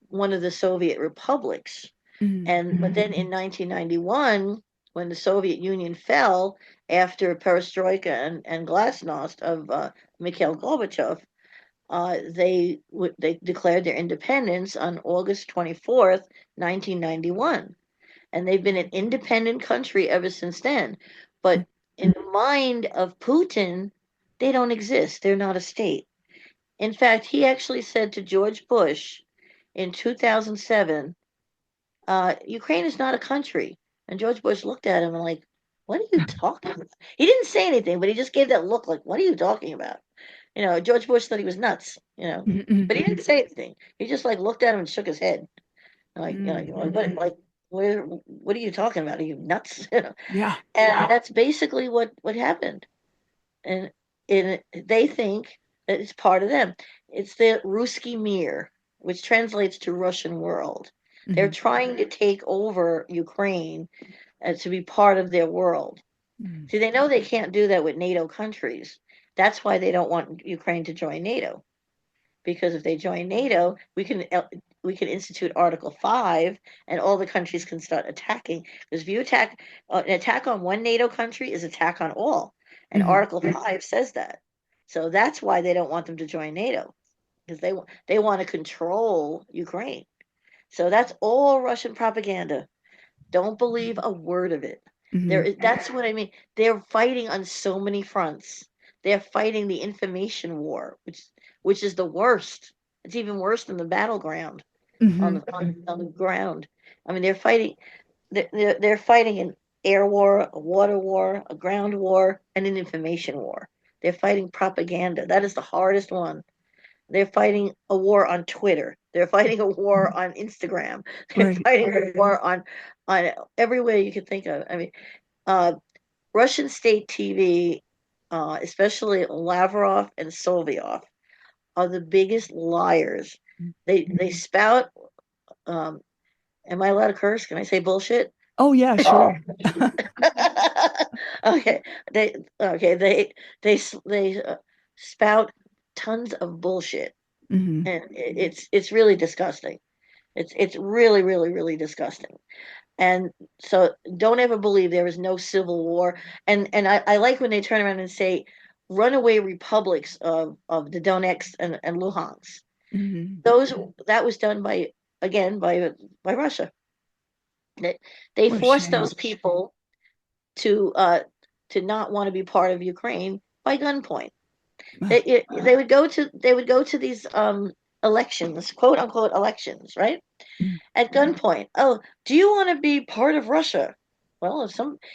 one of the Soviet republics. Mhm. And but then in 1991, when the Soviet Union fell after perestroika and glasnost of Mikhail Gorbachev, they declared their independence on August 24th, 1991, and they've been an independent country ever since then. But in the mind of Putin, they don't exist. They're not a state. In fact, he actually said to George Bush in 2007, Ukraine is not a country. And George Bush looked at him and like, what are you talking about? He didn't say anything, but he just gave that look like, what are you talking about? George Bush thought he was nuts, Mhm. but he didn't say anything. He just like looked at him and shook his head. Like, Mhm. what are you talking about? Are you nuts? Yeah. And that's basically what happened. And they think that it's part of them. It's the Ruski Mir, which translates to Russian world. They're Mhm. trying to take over Ukraine to be part of their world. Mhm. See, they know they can't do that with NATO countries. That's why they don't want Ukraine to join NATO. Because if they join NATO, we can institute Article 5, and all the countries can start attacking. Because if you an attack on one NATO country is attack on all, and Mhm. Article 5 says that. So that's why they don't want them to join NATO, because they want to control Ukraine. So that's all Russian propaganda. Don't believe a word of it. Mhm. That's what I mean. They're fighting on so many fronts. They're fighting the information war, which is the worst. It's even worse than the battleground on Mhm. the ground. I mean, they're fighting an air war, a water war, a ground war, and an information war. They're fighting propaganda. That is the hardest one. They're fighting a war on Twitter. They're fighting a war on Instagram. They're Right. fighting a war on everywhere you can think of. I mean, uh, Russian state TV, especially Lavrov and Soviet, are the biggest liars. They spout. Um, am I allowed to curse? Can I say bullshit? Oh, yeah, sure. Okay, they spout tons of bullshit, Hmm. and it's really disgusting. It's really really really disgusting. And so don't ever believe there was no civil war. And I like when they turn around and say runaway republics of the Donetsk and Luhansk. Hmm. Those that was done by again by Russia. They What a forced shame. those people to not want to be part of Ukraine by gunpoint. Ugh. They would go to these elections, quote unquote elections, right? Mm. At gunpoint. Oh, do you want to be part of Russia? Well,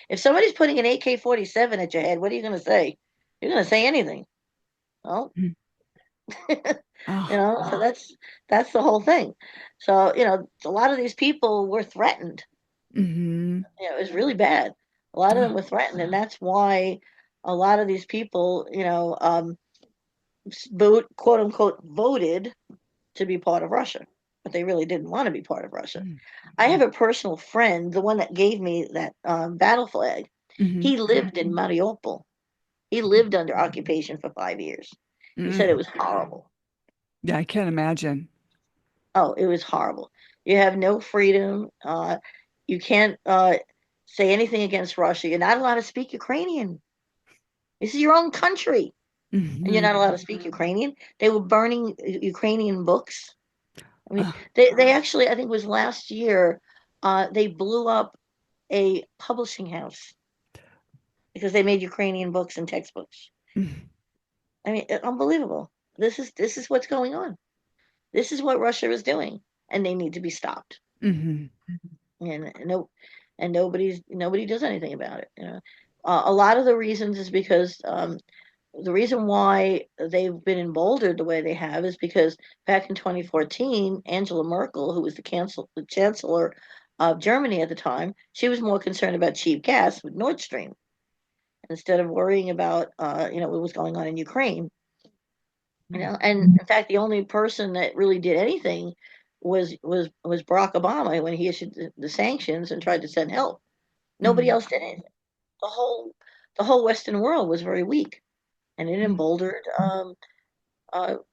if somebody's putting an AK-47 at your head, what are you going to say? You're going to say anything. Well, Mm. Oh. so that's the whole thing. So, a lot of these people were threatened. Hmm. It was really bad. A lot of them were threatened, and that's why a lot of these people, quote unquote, voted to be part of Russia, but they really didn't want to be part of Russia. I have a personal friend, the one that gave me that battle flag. Hmm. He lived in Mariupol. He lived under occupation for 5 years. He said it Mm. was horrible. Yeah, I can't imagine. Oh, it was horrible. You have no freedom. You can't say anything against Russia. You're not allowed to speak Ukrainian. This is your own country, and you're Hmm. not allowed to speak Ukrainian. They were burning Ukrainian books. I mean, Uh, they actually, I think it was last year, they blew up a publishing house because they made Ukrainian books and textbooks. mm. I mean, unbelievable. This is what's going on. This is what Russia is doing, and they need to be stopped. Hmm. And no, and nobody does anything about it. A lot of the reasons is because the reason why they've been emboldened the way they have is because back in 2014, Angela Merkel, who was the chancellor of Germany at the time, she was more concerned about cheap gas with Nord Stream instead of worrying about what was going on in Ukraine. And in fact, the only person that really did anything was Barack Obama when he issued the sanctions and tried to send help. Nobody Hmm. else did anything. The whole Western world was very weak, and it emboldened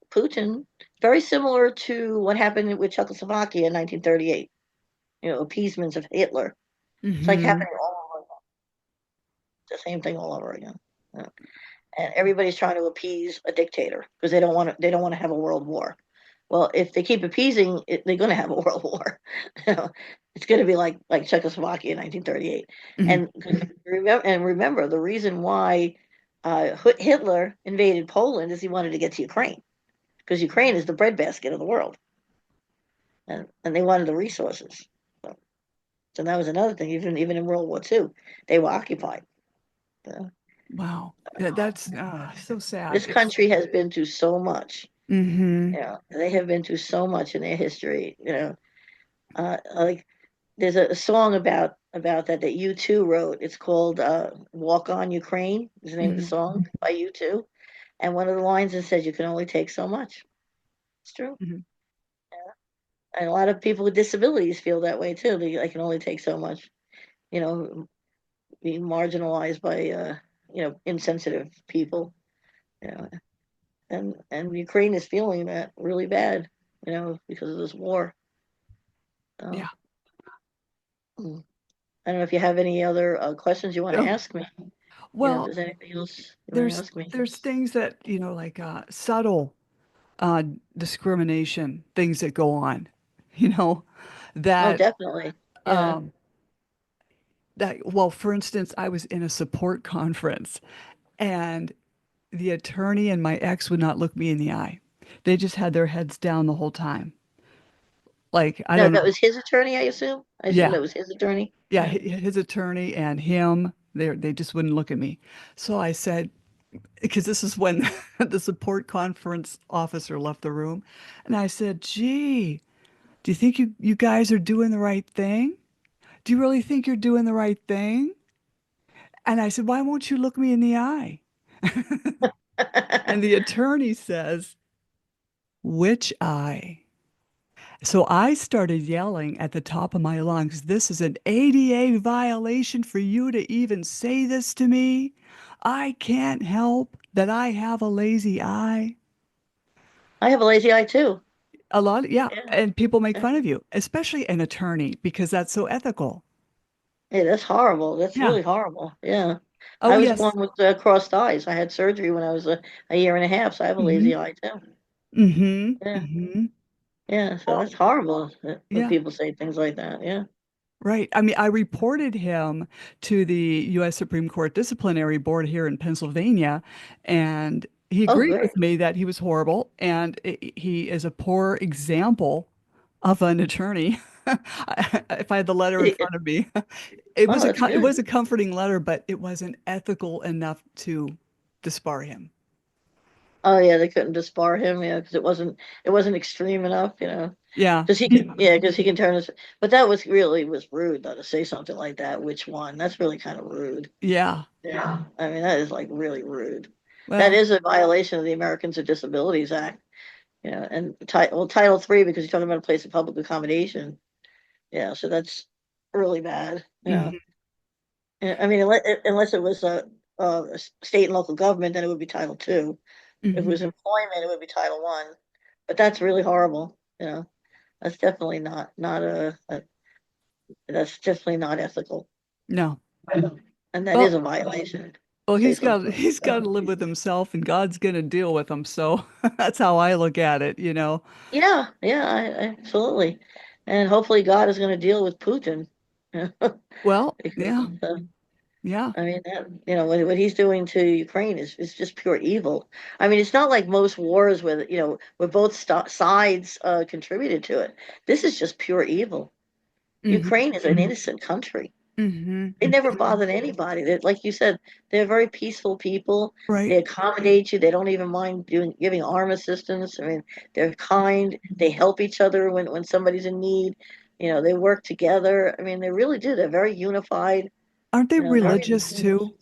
Putin, very similar to what happened with Czechoslovakia in 1938. Appeasement of Hitler. It's like Hmm. happening all over again. The same thing all over again. You know, and everybody's trying to appease a dictator because they don't want to have a world war. Well, if they keep appeasing, they're going to have a world war. You know, it's going to be like Czechoslovakia in 1938. Hmm. And remember the reason why Hitler invaded Poland is he wanted to get to Ukraine because Ukraine is the breadbasket of the world, and they wanted the resources. So that was another thing. Even in World War II, they were occupied. Uh, Wow. That's so sad. this country has been through so much. Hmm. They have been through so much in their history. Like there's a song about that U2 wrote. It's called "Walk on Ukraine." Is the name of the Hmm. song by U2. And one of the lines it says, "You can only take so much." It's true. Hmm. And a lot of people with disabilities feel that way too. They can only take so much. You know, being marginalized by insensitive people. You know, and Ukraine is feeling that really bad. Because of this war. Yeah. So, mm. I don't know if you have any other questions you want to Oh, ask me. If well, there's anything else you want to there's ask me. there's things that, like subtle uh discrimination, things that go on, you know, Oh, that definitely. Yeah. um well, for instance, I was in a support conference and the attorney and my ex would not look me in the eye. They just had their heads down the whole time. Like, I No, don't that know. was his attorney, I assume. I assume Yeah. that was his attorney. Yeah, Yeah. his attorney and him, they just wouldn't look at me. So I said, because this is when the support conference officer left the room, and I said, "Gee, do you think you guys are doing the right thing? Do you really think you're doing the right thing?" And I said, "Why won't you look me in the eye?" And the attorney says, "Which eye?" So I started yelling at the top of my lungs, "This is an ADA violation for you to even say this to me. I can't help that I have a lazy eye." I have a lazy eye too. A lot, yeah. Yeah. And people make Yeah. fun of you, especially an attorney, because that's so ethical. Hey, that's horrible. That's Yeah. really horrible. Yeah. Oh, I was born yes. with crossed eyes. I had surgery when I was a year and a half, so I have a Mm-hmm. lazy eye too. Mm-hmm. Yeah. Mm-hmm. Yeah. So Well, that's horrible when yeah. people say things like that. Yeah. Right. I mean, I reported him to the U.S. Supreme Court Disciplinary Board here in Pennsylvania, and he Oh, agreed great. with me that he was horrible and he is a poor example of an attorney. If I had the letter in front of me, Oh, that's it good. was a comforting letter, but it wasn't ethical enough to disbar him. Oh yeah, they couldn't disbar him, yeah, because it wasn't extreme enough, Yeah. because he can, yeah, because he can turn his. But that was rude though to say something like that. Which one? That's really kind of rude. Yeah. Yeah, I mean that is like really rude. That Well, is a violation of the Americans with Disabilities Act, and Title III because you're talking about a place of public accommodation. Yeah, so that's really bad. Yeah, mhm, I mean unless it was a state and local government, then it would be Title II. If it mhm. was employment, it would be Title I. But that's really horrible. That's definitely that's definitely not ethical. No. And that is Well, a violation. well, Say something he's got to live with himself, and God's gonna deal with him. So that's how I look at it, you know. yeah, yeah, absolutely. And hopefully God is going to deal with Putin. Well, Because, yeah, yeah. I mean, what he's doing to Ukraine is just pure evil. I mean, it's not like most wars where both sides contributed to it. This is just pure evil. Hmm. Ukraine is an innocent country. Hmm. They never bothered anybody. Like you said, they're very peaceful people. Right. They accommodate you. They don't even mind giving arm assistance. I mean, they're kind. They help each other when somebody's in need. They work together. I mean, they really do. They're very unified. Aren't they Very. religious too?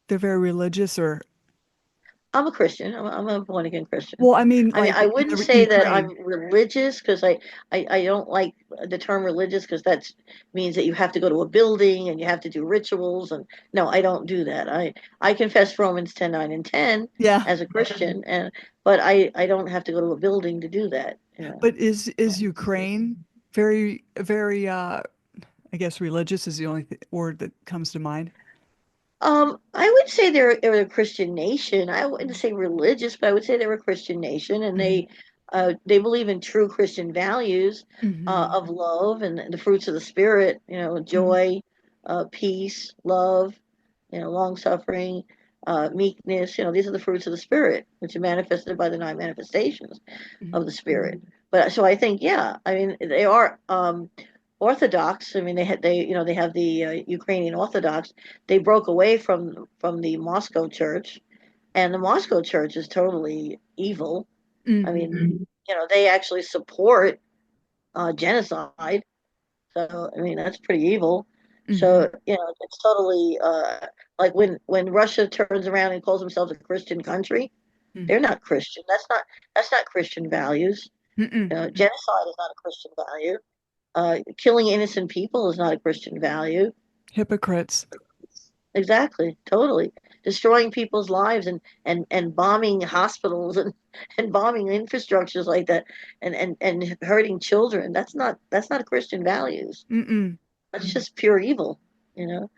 They're very religious, or I'm a Christian. I'm a born again Christian. well, I mean, I mean, like I in wouldn't the say that I'm Ukraine. religious because I don't like the term religious because that means that you have to go to a building and you have to do rituals. And no, I don't do that. I confess Romans 10:9 and 10 Yeah, as a Christian, but I don't have to go to a building to do that. but is Ukraine very I guess religious is the only word that comes to mind. I would say they're a Christian nation. I wouldn't say religious, but I would say they're a Christian nation, and Hmm. they believe in true Christian values Hmm. of love and the fruits of the spirit. Hmm. Joy, peace, love, long suffering, meekness. These are the fruits of the spirit, which are manifested by the nine manifestations Hmm. of the spirit. But so I think, yeah, I mean they are Orthodox. I mean they have the Ukrainian Orthodox. They broke away from the Moscow Church, and the Moscow Church is totally evil. I Hmm. mean, they actually support genocide. So I mean that's pretty evil. Hmm. So it's totally like when Russia turns around and calls themselves a Christian country, they're not Christian. That's not Christian values. Mm-mm. Genocide is not a Christian value. Killing innocent people is not a Christian value. Hypocrites. Exactly, totally. Destroying people's lives and bombing hospitals and bombing infrastructures like that and hurting children. That's not Christian values. Mm-mm. That's just pure evil, you know.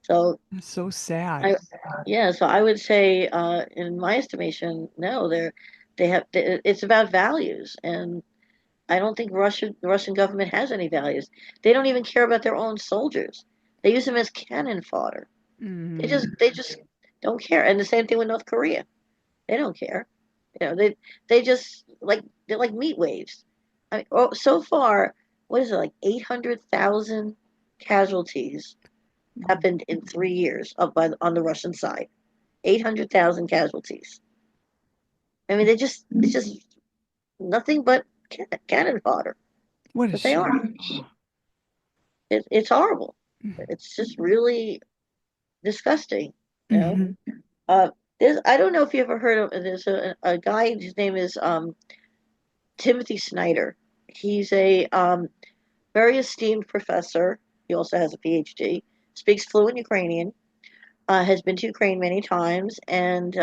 So That's so sad. I yeah, so I would say in my estimation, no, it's about values, and I don't think the Russian government has any values. They don't even care about their own soldiers. They use them as cannon fodder. They Hmm. just they just don't care. And the same thing with North Korea. They don't care. They just they're like meat waves. I mean, so far, what is it like 800,000 casualties happened in 3 years on the Russian side. 800,000 casualties. I mean, it's just nothing but cannon fodder. What a But they are. shame. Oh. It's horrible. It's just really disgusting. You know. Hmm. Uh, I don't know if you ever heard of there's a guy. His name is Timothy Snyder. He's a very esteemed professor. He also has a PhD, speaks fluent Ukrainian, has been to Ukraine many times, and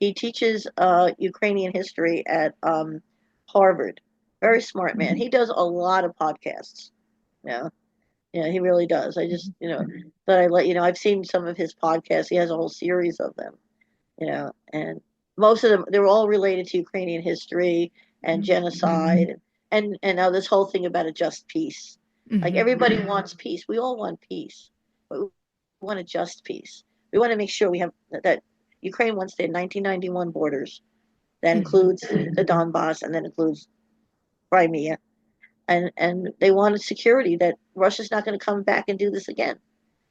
he teaches Ukrainian history at Harvard. Very smart man. He does a lot of podcasts. Yeah, yeah, he really does. I just, thought I let you know. I've seen some of his podcasts. He has a whole series of them. And most of them, they're all related to Ukrainian history and genocide, and now this whole thing about a just peace. Like Mm-hmm. everybody wants peace. We all want peace, but we want a just peace. We want to make sure we have that Ukraine wants their 1991 borders. That Mm-hmm. includes the Donbass and that includes Crimea. And they wanted security that Russia's not going to come back and do this again.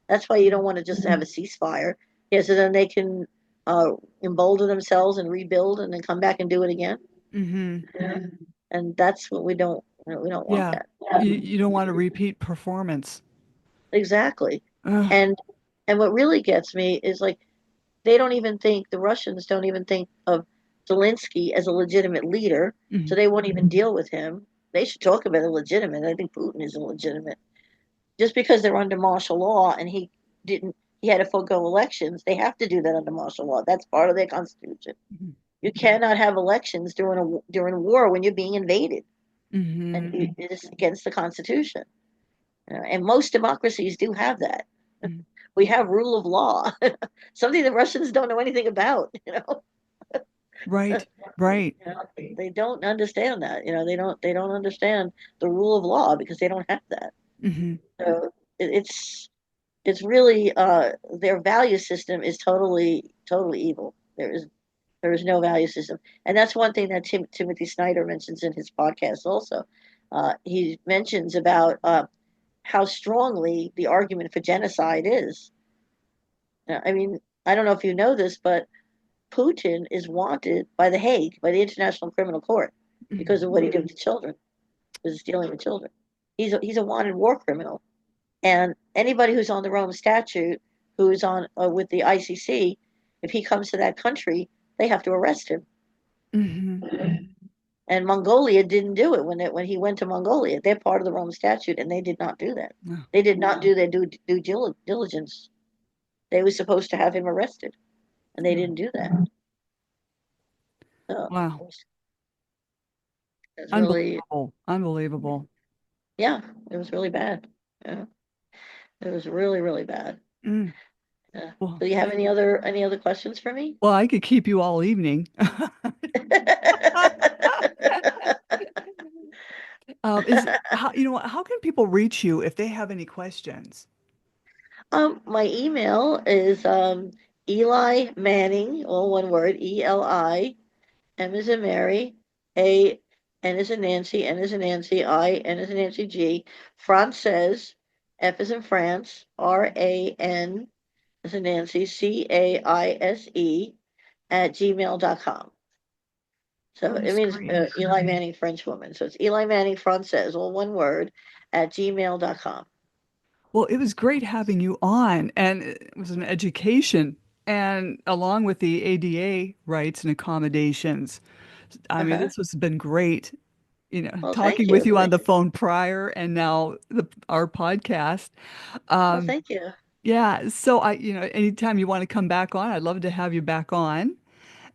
That's why you don't want to just have a ceasefire. Yeah, so then they can uh, embolden themselves and rebuild and then come back and do it again. Mm-hmm. Yeah. And that's what we don't. We don't want Yeah. that. You don't want to repeat performance. Exactly. Ugh. And and what really gets me is like they don't even think the Russians don't even think of Zelensky as a legitimate leader, so Mhm. they won't even deal with him. They should talk about illegitimate. I think Putin is illegitimate. Just because they're under martial law and he had to forego elections, they have to do that under martial law. That's part of their constitution. Mhm. You cannot have elections during a war when you're being invaded, and Mhm. it is against the constitution. And most democracies do have that. Mhm. We have rule of law, something the Russians don't know anything about. Right. Right. They don't understand that. They don't understand the rule of law because they don't have that. Hmm. So it's really their value system is totally evil. There is no value system, and that's one thing that Timothy Snyder mentions in his podcast. Also, he mentions about how strongly the argument for genocide is. I mean, I don't know if you know this, but Putin is wanted by the Hague, by the International Criminal Court, because of what he did to children, because he's dealing with children. He's a wanted war criminal. And anybody who's on the Rome Statute, who is on with the ICC, if he comes to that country, they have to arrest him. Hmm. And Mongolia didn't do it when he went to Mongolia. They're part of the Rome Statute, and they did not do that. They did not do their due diligence. They were supposed to have him arrested, and they didn't do that. So Wow. it's really, Unbelievable. Unbelievable. yeah, it was really bad. Yeah, it was really really bad. Mm. Yeah. Well, Do you have any other questions for me? well, I could keep you all evening. Is how how can people reach you if they have any questions? My email is Eli Manning, all one word, Eli, M is in Mary, A, N is in Nancy, N is in Nancy, I, N is in Nancy, G, Frances, F is in France, RAN is in Nancy, CAISE @gmail.com. So That it is means great. Eli Manning, French woman. So it's Eli Manning Frances, all one word, @gmail.com. Well, it was great having you on, and it was an education, and along with the ADA rights and accommodations. I mean, Uh-huh. this has been great, Well, talking thank with you. you on the phone prior and now our podcast. Well, Um, thank you. yeah, so anytime you want to come back on, I'd love to have you back on.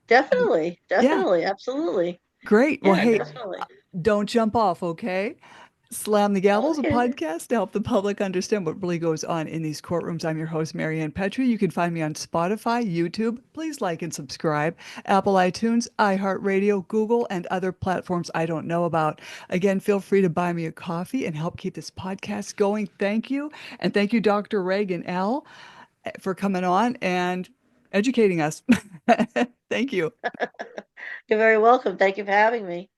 Definitely, Yeah, definitely, absolutely. great. Well, Yeah, hey, definitely. don't jump off, okay? Slam the Gavel is a Okay. podcast to help the public understand what really goes on in these courtrooms. I'm your host, Marianne Petrie. You can find me on Spotify, YouTube. Please like and subscribe. Apple iTunes, iHeartRadio, Google, and other platforms I don't know about. Again, feel free to buy me a coffee and help keep this podcast going. Thank you. And thank you, Dr. Reagan L, for coming on and educating us. Thank you. You're very welcome. Thank you for having me.